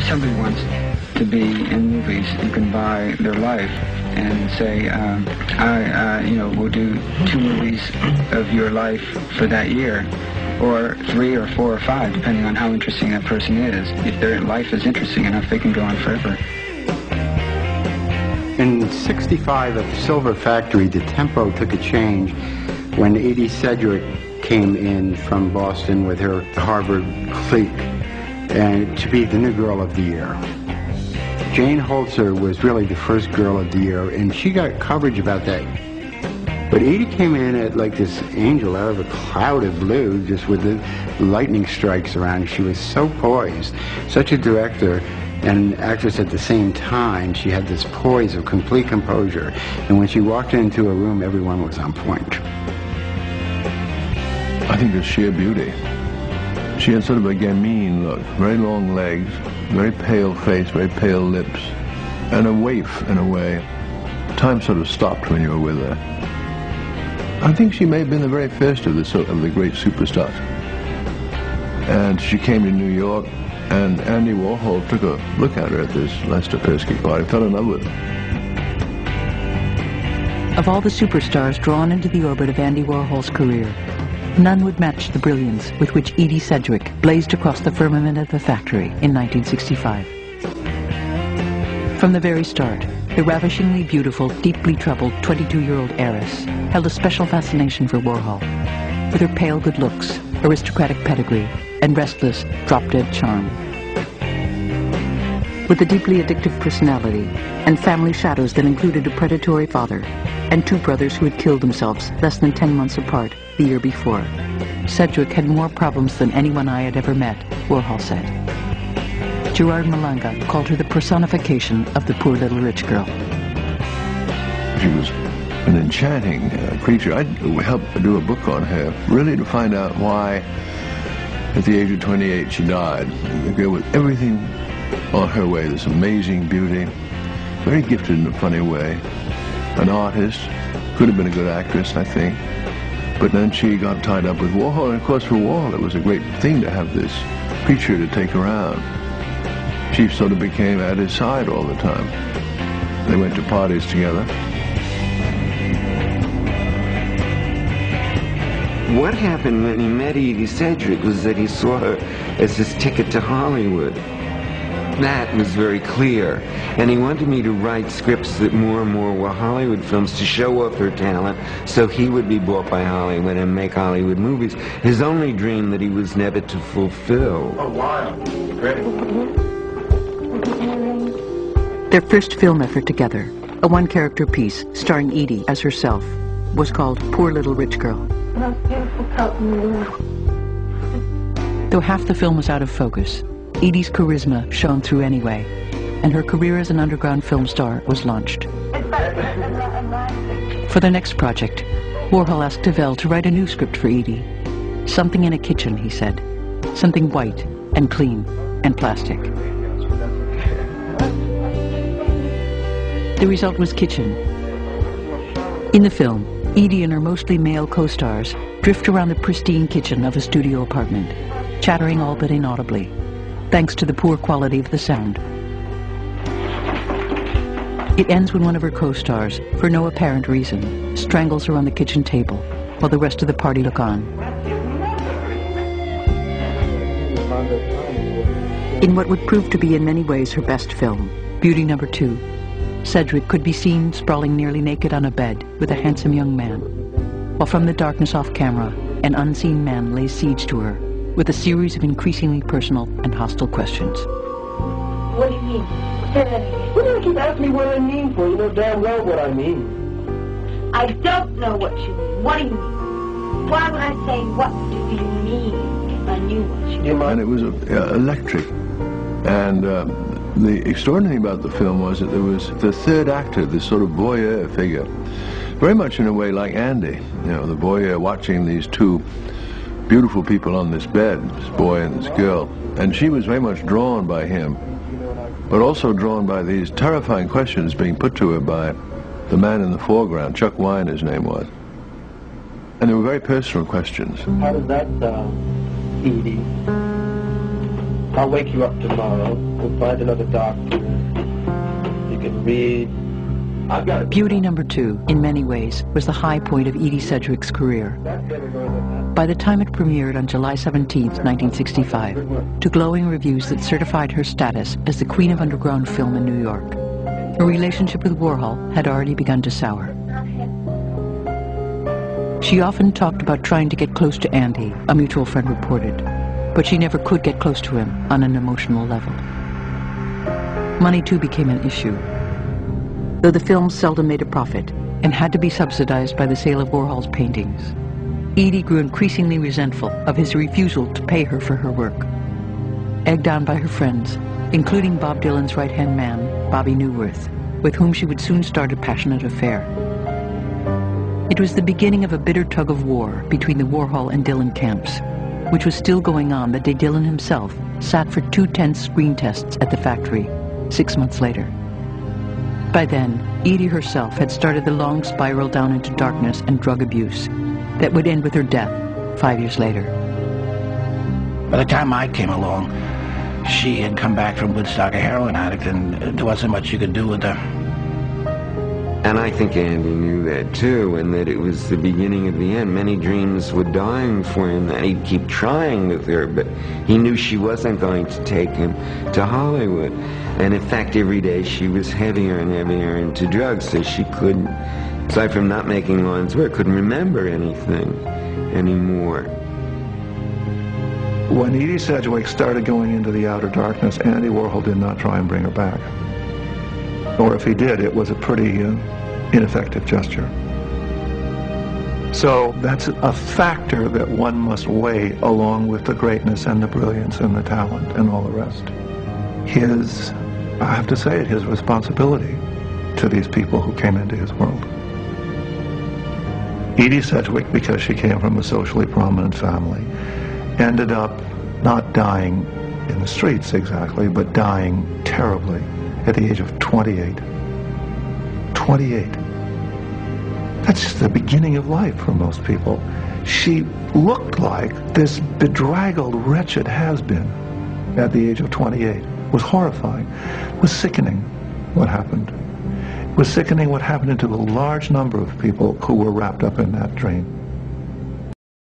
somebody wants to be in movies, you can buy their life and say, we'll do 2 movies of your life for that year, or 3 or 4 or 5, depending on how interesting that person is. If their life is interesting enough, they can go on forever. In '65 at the Silver Factory, the tempo took a change when Edie Sedgwick came in from Boston with her Harvard clique and to be the new girl of the year. Jane Holzer was really the first girl of the year, and she got coverage about that. But Edie came in at like this angel out of a cloud of blue, just with the lightning strikes around her. She was so poised, such a director and actress at the same time. She had this poise of complete composure, and when she walked into a room, everyone was on point. I think it's sheer beauty. She had sort of a gamine look, very long legs, very pale face, very pale lips, and a waif in a way. Time sort of stopped when you were with her. I think she may have been the very first of the great superstars. And she came to New York, and Andy Warhol took a look at her at this Lester Persky party, fell in love with her. Of all the superstars drawn into the orbit of Andy Warhol's career, none would match the brilliance with which Edie Sedgwick blazed across the firmament of the factory in 1965. From the very start, the ravishingly beautiful, deeply troubled 22-year-old heiress held a special fascination for Warhol, with her pale good looks, aristocratic pedigree, and restless, drop-dead charm. With a deeply addictive personality and family shadows that included a predatory father and 2 brothers who had killed themselves less than 10 months apart the year before, Sedgwick had more problems than anyone I had ever met, Warhol said. Gerard Malanga called her the personification of the poor little rich girl. She was an enchanting creature. I helped do a book on her, really to find out why, at the age of 28, she died. The girl with everything on her way, this amazing beauty, very gifted in a funny way, an artist, could have been a good actress, I think. But then she got tied up with Warhol, and of course for Warhol it was a great thing to have this creature to take around. She sort of became at his side all the time. They went to parties together. What happened when he met Edie Sedgwick was that he saw her as his ticket to Hollywood. That was very clear. And he wanted me to write scripts that more and more were Hollywood films to show off her talent so he would be bought by Hollywood and make Hollywood movies. His only dream that he was never to fulfill. Oh, wow. Great. Their first film effort together, a 1-character piece starring Edie as herself, was called Poor Little Rich Girl. Most beautiful coat in the world. Though half the film was out of focus, Edie's charisma shone through anyway, and her career as an underground film star was launched. For the next project, Warhol asked Tavel to write a new script for Edie. Something in a kitchen, he said. Something white and clean and plastic. The result was Kitchen. In the film, Edie and her mostly male co-stars drift around the pristine kitchen of a studio apartment, chattering all but inaudibly, thanks to the poor quality of the sound. It ends when one of her co-stars, for no apparent reason, strangles her on the kitchen table, while the rest of the party look on. In what would prove to be in many ways her best film, Beauty No. 2, Sedgwick could be seen sprawling nearly naked on a bed with a handsome young man, while from the darkness off camera, an unseen man lays siege to her with a series of increasingly personal and hostile questions. What do you mean? Say that again. What do you keep asking me what I mean for? You know damn well what I mean. I don't know what you mean. What do you mean? Why would I say what do you mean if I knew what you mean? And it was electric. And the extraordinary thing about the film was that there was the third actor, this sort of voyeur figure, very much in a way like Andy, you know, the voyeur watching these 2 beautiful people on this bed, this boy and this girl. And she was very much drawn by him, but also drawn by these terrifying questions being put to her by the man in the foreground, Chuck Wine his name was. And they were very personal questions. How does that sound, Edie? I'll wake you up tomorrow. We'll find another doctor. You can read. I've got a... Beauty number 2, in many ways, was the high point of Edie Sedgwick's career. By the time it premiered on July 17, 1965, to glowing reviews that certified her status as the queen of underground film in New York, her relationship with Warhol had already begun to sour. She often talked about trying to get close to Andy, a mutual friend reported, but she never could get close to him on an emotional level. Money too became an issue. Though the film seldom made a profit and had to be subsidized by the sale of Warhol's paintings, Edie grew increasingly resentful of his refusal to pay her for her work. Egged on by her friends, including Bob Dylan's right-hand man, Bobby Newworth, with whom she would soon start a passionate affair. It was the beginning of a bitter tug-of-war between the Warhol and Dylan camps, which was still going on the day Dylan himself sat for 2 tense screen tests at the factory 6 months later. By then, Edie herself had started the long spiral down into darkness and drug abuse that would end with her death 5 years later. By the time I came along, she had come back from Woodstock a heroin addict, and there wasn't much you could do with her. And I think Andy knew that too, and that it was the beginning of the end. Many dreams were dying for him, and he'd keep trying with her, but he knew she wasn't going to take him to Hollywood. And in fact, every day she was heavier and heavier into drugs, so she couldn't, aside from not making lawns work, couldn't remember anything anymore. When Edie Sedgwick started going into the outer darkness, Andy Warhol did not try and bring her back. Or if he did, it was a pretty ineffective gesture. So that's a factor that one must weigh along with the greatness and the brilliance and the talent and all the rest. I have to say it, his responsibility to these people who came into his world. Edie Sedgwick, because she came from a socially prominent family, ended up not dying in the streets exactly, but dying terribly at the age of 28. 28. That's just the beginning of life for most people. She looked like this bedraggled, wretched has-been at the age of 28. It was horrifying. It was sickening what happened. It was sickening what happened to a large number of people who were wrapped up in that dream.